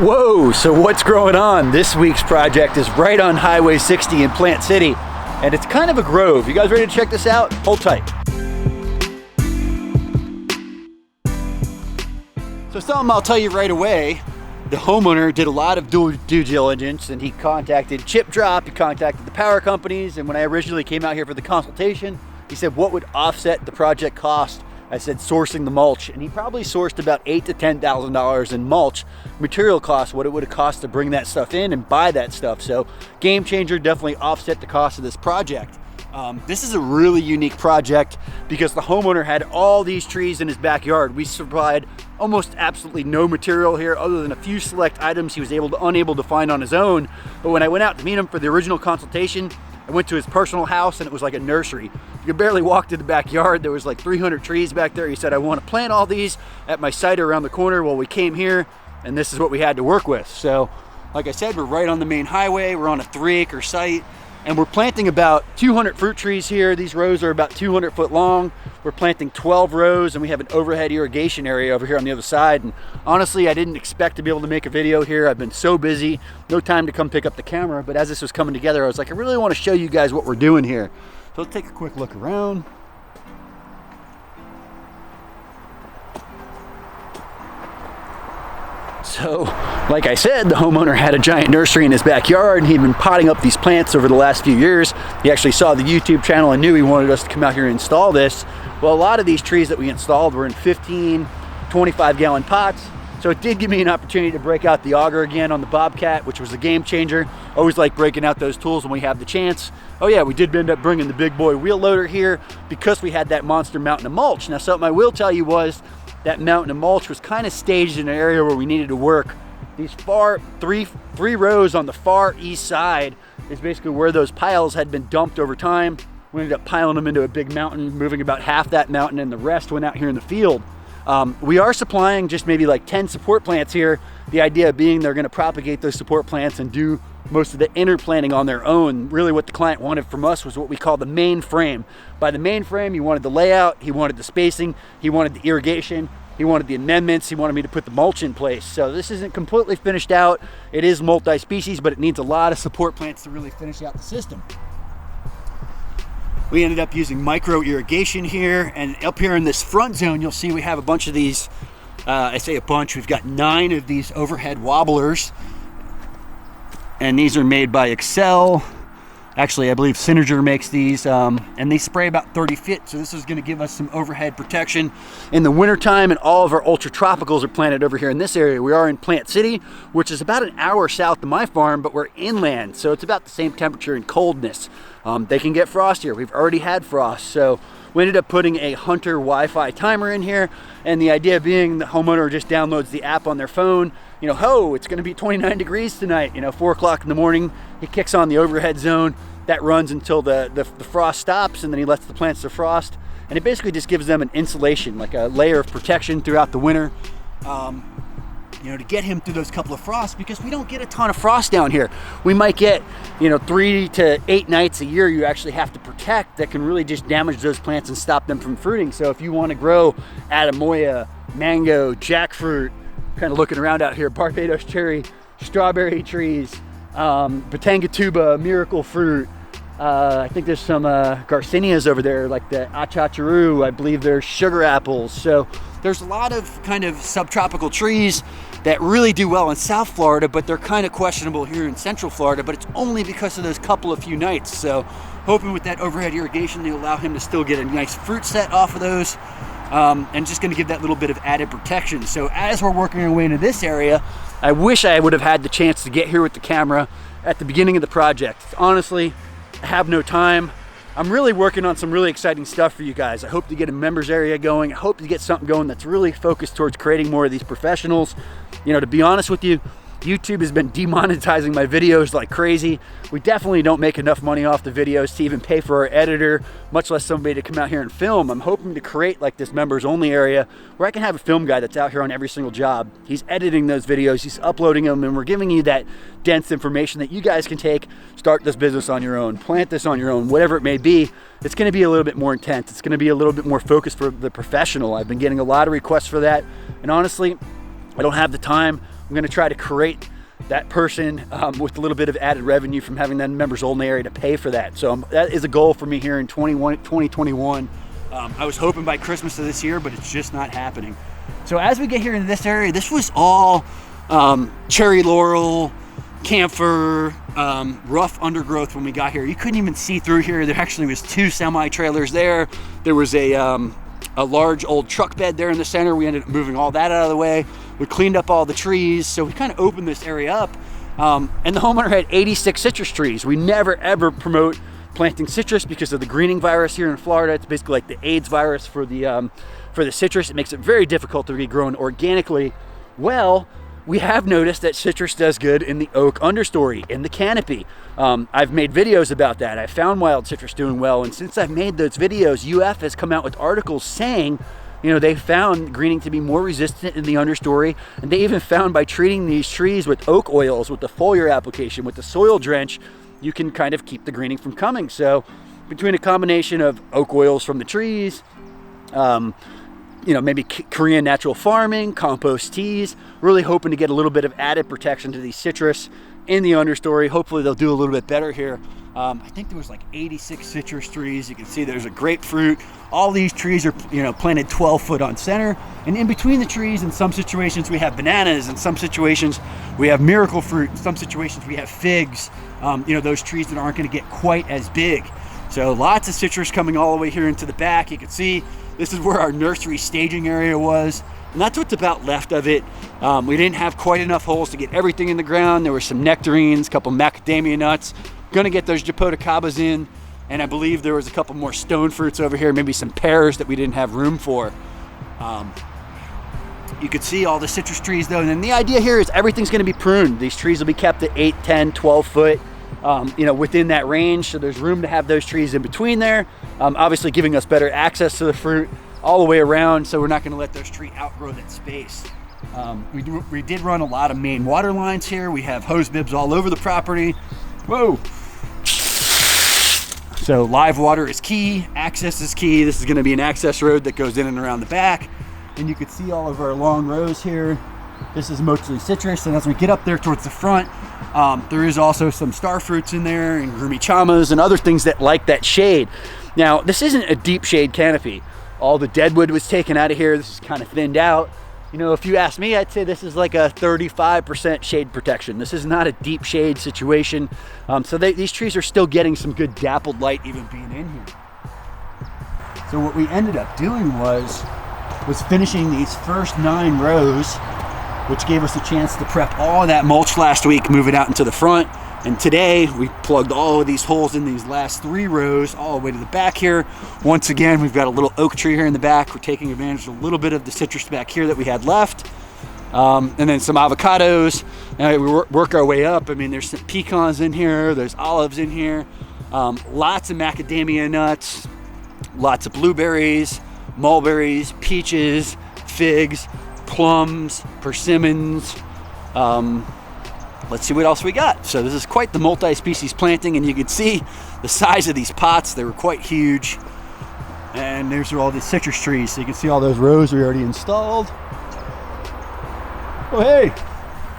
Whoa, so what's going on? This week's project is right on Highway 60 in Plant City, and it's kind of a grove. You guys ready to check this out? Hold tight. So something I'll tell you right away, the homeowner did a lot of due diligence, and he contacted Chip Drop, he contacted the power companies, and when I originally came out here for the consultation, he said what would offset the project cost. I said sourcing the mulch, and he probably sourced about $8,000 to $10,000 in mulch material costs, what it would have cost to bring that stuff in and buy that stuff. So game changer, definitely offset the cost of this project. This is a really unique project because the homeowner had all these trees in his backyard. We supplied almost absolutely no material here other than a few select items he was unable to find on his own. But when I went out to meet him for the original consultation, I went to his personal house and it was like a nursery. You could barely walk to the backyard. There was like 300 trees back there. He said, I want to plant all these at my site around the corner. Well, we came here and this is what we had to work with. So like I said, we're right on the main highway. We're on a 3-acre site and we're planting about 200 fruit trees here. These rows are about 200 foot long. We're planting 12 rows and we have an overhead irrigation area over here on the other side. And honestly, I didn't expect to be able to make a video here. I've been so busy, no time to come pick up the camera. But as this was coming together, I was like, I really want to show you guys what we're doing here. So let's take a quick look around. So, like I said, the homeowner had a giant nursery in his backyard and he'd been potting up these plants over the last few years. He actually saw the YouTube channel and knew he wanted us to come out here and install this. Well, a lot of these trees that we installed were in 15, 25-gallon pots. So it did give me an opportunity to break out the auger again on the Bobcat, which was a game changer. Always like breaking out those tools when we have the chance. Oh yeah, we did end up bringing the big boy wheel loader here because we had that monster mountain of mulch. Now, something I will tell you was that mountain of mulch was kind of staged in an area where we needed to work. These three rows on the far east side is basically where those piles had been dumped over time. We ended up piling them into a big mountain, moving about half that mountain, and the rest went out here in the field. We are supplying just maybe like 10 support plants here. The idea being they're going to propagate those support plants and do most of the inner planting on their own. Really what the client wanted from us was what we call the main frame. By the main frame, he wanted the layout, he wanted the spacing, he wanted the irrigation, he wanted the amendments, he wanted me to put the mulch in place. So this isn't completely finished out. It is multi-species, but it needs a lot of support plants to really finish out the system. We ended up using micro irrigation here, and up here in this front zone, you'll see we have a bunch of these, I say a bunch, we've got 9 of these overhead wobblers, and these are made by Excel. Actually, I believe Synerger makes these, and they spray about 30 feet, so this is gonna give us some overhead protection in the wintertime, and all of our ultra tropicals are planted over here in this area. We are in Plant City, which is about an hour south of my farm, but we're inland, so it's about the same temperature and coldness. They can get frostier. We've already had frost, so we ended up putting a Hunter Wi-Fi timer in here, and the idea being the homeowner just downloads the app on their phone. You know, ho, it's gonna be 29 degrees tonight, 4 o'clock in the morning. He kicks on the overhead zone. That runs until the frost stops, and then he lets the plants defrost. And it basically just gives them an insulation, like a layer of protection throughout the winter. To get him through those couple of frosts, because we don't get a ton of frost down here. We might get, 3 to 8 nights a year you actually have to protect that can really just damage those plants and stop them from fruiting. So if you want to grow Adamoya, mango, jackfruit, kind of looking around out here, Barbados cherry, strawberry trees, Batanga miracle fruit, I think there's some garcinias over there, like the achacharu. I believe there's sugar apples. So there's a lot of kind of subtropical trees that really do well in South Florida, but they're kind of questionable here in Central Florida, but it's only because of those couple of few nights. So hoping with that overhead irrigation, they'll allow him to still get a nice fruit set off of those, and just gonna give that little bit of added protection. So as we're working our way into this area, I wish I would have had the chance to get here with the camera at the beginning of the project. Honestly, I have no time. I'm really working on some really exciting stuff for you guys. I hope to get a members area going. I hope to get something going that's really focused towards creating more of these professionals. To be honest with you, YouTube has been demonetizing my videos like crazy. We definitely don't make enough money off the videos to even pay for our editor, much less somebody to come out here and film. I'm hoping to create like this members only area where I can have a film guy that's out here on every single job. He's editing those videos, he's uploading them, and we're giving you that dense information that you guys can take, start this business on your own, plant this on your own, whatever it may be. It's gonna be a little bit more intense. It's gonna be a little bit more focused for the professional. I've been getting a lot of requests for that. And honestly, I don't have the time I'm going to try to create that person with a little bit of added revenue from having them members only area to pay for that. So that is a goal for me here in 2021. I was hoping by Christmas of this year, but it's just not happening. So as we get here into this area, this was all cherry laurel, camphor, rough undergrowth when we got here. You couldn't even see through here. There actually was 2 semi-trailers there. There was a large old truck bed there in the center. We ended up moving all that out of the way. We cleaned up all the trees, so we kind of opened this area up. And the homeowner had 86 citrus trees. We never ever promote planting citrus because of the greening virus here in Florida. It's basically like the AIDS virus for the citrus. It makes it very difficult to be grown organically. Well, we have noticed that citrus does good in the oak understory, in the canopy. I've made videos about that. I found wild citrus doing well, and since I've made those videos, UF has come out with articles saying, you know, they found greening to be more resistant in the understory, and they even found by treating these trees with oak oils, with the foliar application, with the soil drench, you can kind of keep the greening from coming. So between a combination of oak oils from the trees, you know, maybe Korean natural farming, compost teas, really hoping to get a little bit of added protection to these citrus in the understory. Hopefully they'll do a little bit better here. I think there was like 86 citrus trees. You can see there's a grapefruit. All these trees are, you know, planted 12 foot on center. And in between the trees, in some situations we have bananas. In some situations we have miracle fruit. In some situations we have figs. You know, those trees that aren't going to get quite as big. So lots of citrus coming all the way here into the back. You can see this is where our nursery staging area was, and that's what's about left of it. We didn't have quite enough holes to get everything in the ground. There were some nectarines, a couple macadamia nuts. Gonna get those japoticabas in, and I believe there was a couple more stone fruits over here, maybe some pears that we didn't have room for. You could see all the citrus trees though, and then the idea here is everything's gonna be pruned. These trees will be kept at 8, 10, 12 foot. You know, within that range, so there's room to have those trees in between there, obviously giving us better access to the fruit all the way around, so we're not going to let those trees outgrow that space. We did run a lot of main water lines here. We have hose bibs all over the property. Whoa! So live water is key, access is key. This is going to be an access road that goes in and around the back, and you can see all of our long rows here. This is mostly citrus, and as we get up there towards the front, there is also some star fruits in there and rumichamas and other things that like that shade. Now, this isn't a deep shade canopy. All the deadwood was taken out of here. This is kind of thinned out. You know, if you ask me, I'd say this is like a 35% shade protection. This is not a deep shade situation. So these trees are still getting some good dappled light even being in here. So what we ended up doing was finishing these first 9 rows, which gave us a chance to prep all of that mulch last week, move it out into the front. And today we plugged all of these holes in these last 3 rows all the way to the back here. Once again, we've got a little oak tree here in the back. We're taking advantage of a little bit of the citrus back here that we had left. And then some avocados. And we work our way up. I mean, there's some pecans in here. There's olives in here. Lots of macadamia nuts. Lots of blueberries, mulberries, peaches, figs, plums, persimmons. Let's see what else we got. So this is quite the multi-species planting, and you can see the size of these pots. They were quite huge. And there's all the citrus trees. So you can see all those rows we already installed. Oh, hey,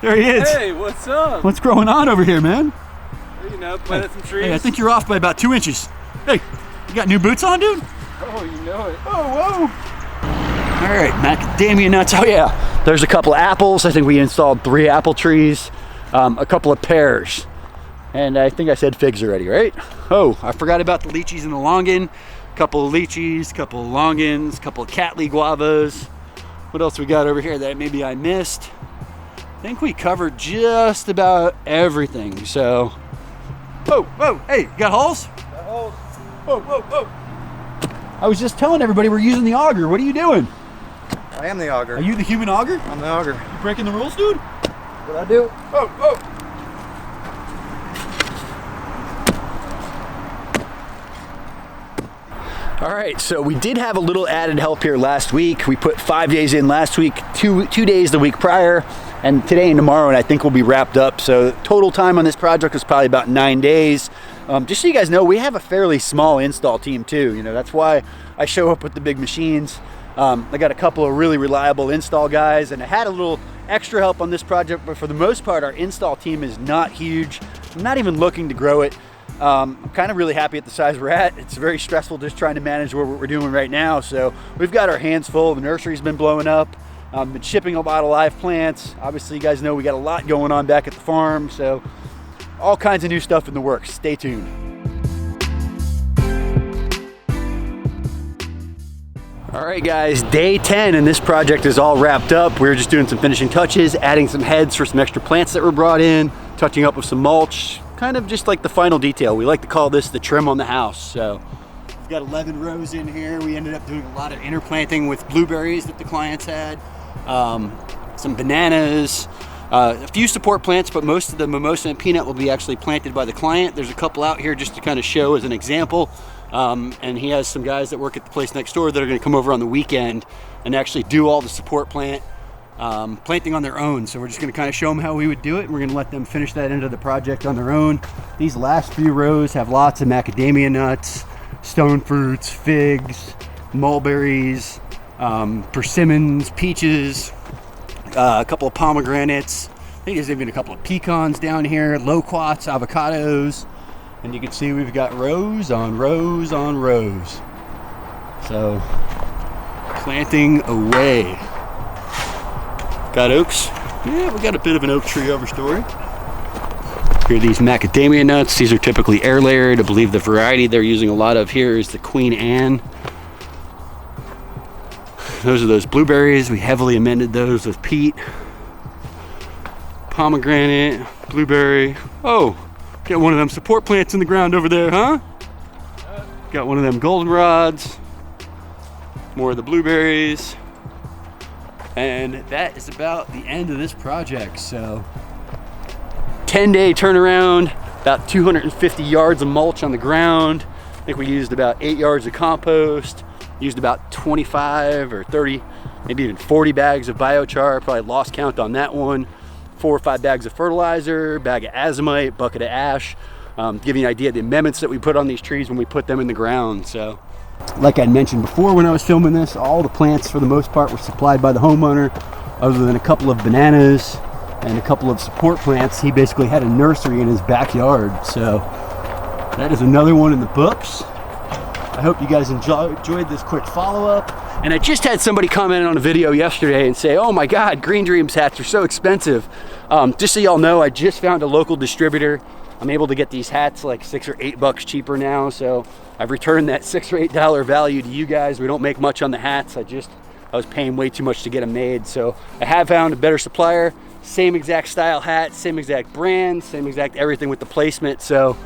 there he is. Hey, what's up? What's growing on over here, man? You know, planted some trees. Hey, I think you're off by about 2 inches. Hey, you got new boots on, dude? Oh, you know it. Oh, whoa. All right, macadamia nuts. Oh, yeah. There's a couple of apples. I think we installed 3 apple trees. A couple of pears, and I think I said figs already, right? Oh, I forgot about the lychees and the longan. Couple of lychees, couple of longans, couple of Cattleya guavas. What else we got over here that maybe I missed? I think we covered just about everything. So, whoa, hey, you got holes? Got holes. Whoa. I was just telling everybody we're using the auger. What are you doing? I am the auger. Are you the human auger? I'm the auger. You breaking the rules, dude? What I do? Oh. All right, so we did have a little added help here last week. We put 5 days in last week, two days the week prior, and today and tomorrow, and I think we'll be wrapped up. So total time on this project is probably about 9 days. Just so you guys know, we have a fairly small install team too. You know, that's why I show up with the big machines. I got a couple of really reliable install guys, and I had a little extra help on this project, but for the most part, our install team is not huge. I'm not even looking to grow it. I'm kind of really happy at the size we're at. It's very stressful just trying to manage what we're doing right now. So we've got our hands full. The nursery's been blowing up. Been shipping a lot of live plants. Obviously, you guys know we got a lot going on back at the farm. So all kinds of new stuff in the works. Stay tuned. All right, guys, day 10, and this project is all wrapped up. We were just doing some finishing touches, adding some heads for some extra plants that were brought in, touching up with some mulch, kind of just like the final detail. We like to call this the trim on the house. So we've got 11 rows in here. We ended up doing a lot of interplanting with blueberries that the clients had, some bananas, a few support plants, but most of the mimosa and peanut will be actually planted by the client. There's a couple out here just to kind of show as an example. And he has some guys that work at the place next door that are going to come over on the weekend and actually do all the support planting on their own. So we're just going to kind of show them how we would do it, and we're going to let them finish that end of the project on their own. These last few rows have lots of macadamia nuts, stone fruits, figs, mulberries, persimmons, peaches, a couple of pomegranates. I think there's even a couple of pecans down here, loquats, avocados. And you can see we've got rows on rows on rows. So, planting away. Got oaks? Yeah, we got a bit of an oak tree overstory. Here are these macadamia nuts. These are typically air layered. I believe the variety they're using a lot of here is the Queen Anne. Those are those blueberries. We heavily amended those with peat. Pomegranate, blueberry. Oh! Got one of them support plants in the ground over there, huh? Got one of them goldenrods. More of the blueberries. And that is about the end of this project. So 10-day turnaround, about 250 yards of mulch on the ground. I think we used about 8 yards of compost, used about 25 or 30, maybe even 40 bags of biochar. Probably lost count on that one. 4 or 5 bags of fertilizer, bag of azomite, bucket of ash. Give you an idea of the amendments that we put on these trees when we put them in the ground. So, like I mentioned before when I was filming this, all the plants for the most part were supplied by the homeowner, other than a couple of bananas and a couple of support plants. He basically had a nursery in his backyard. So that is another one in the books. I hope you guys enjoyed this quick follow-up. And I just had somebody comment on a video yesterday and say, oh my God, Green Dreams hats are so expensive. Just so y'all know, I just found a local distributor. I'm able to get these hats like $6 or $8 cheaper now. So I've returned that $6 or $8 value to you guys. We don't make much on the hats. I was paying way too much to get them made. So I have found a better supplier, same exact style hat, same exact brand, same exact everything with the placement. So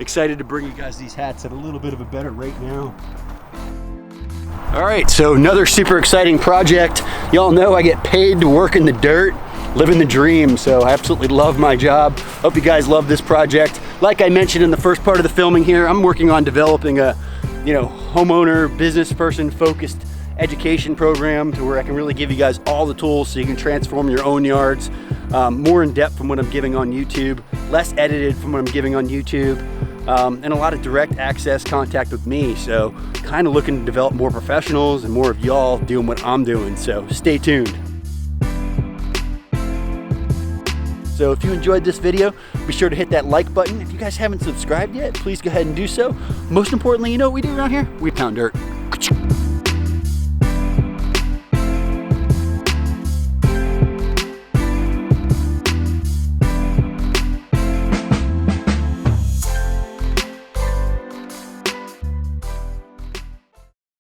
excited to bring you guys these hats at a little bit of a better rate now. All right, so another super exciting project. Y'all know I get paid to work in the dirt, living the dream, so I absolutely love my job. Hope you guys love this project. Like I mentioned in the first part of the filming here, I'm working on developing a, homeowner, business person focused education program to where I can really give you guys all the tools so you can transform your own yards. More in depth from what I'm giving on YouTube, less edited from what I'm giving on YouTube, and a lot of direct access contact with me. So kind of looking to develop more professionals and more of y'all doing what I'm doing. So stay tuned. So if you enjoyed this video, be sure to hit that like button. If you guys haven't subscribed yet, please go ahead and do so. Most importantly, you know what we do around here? We pound dirt.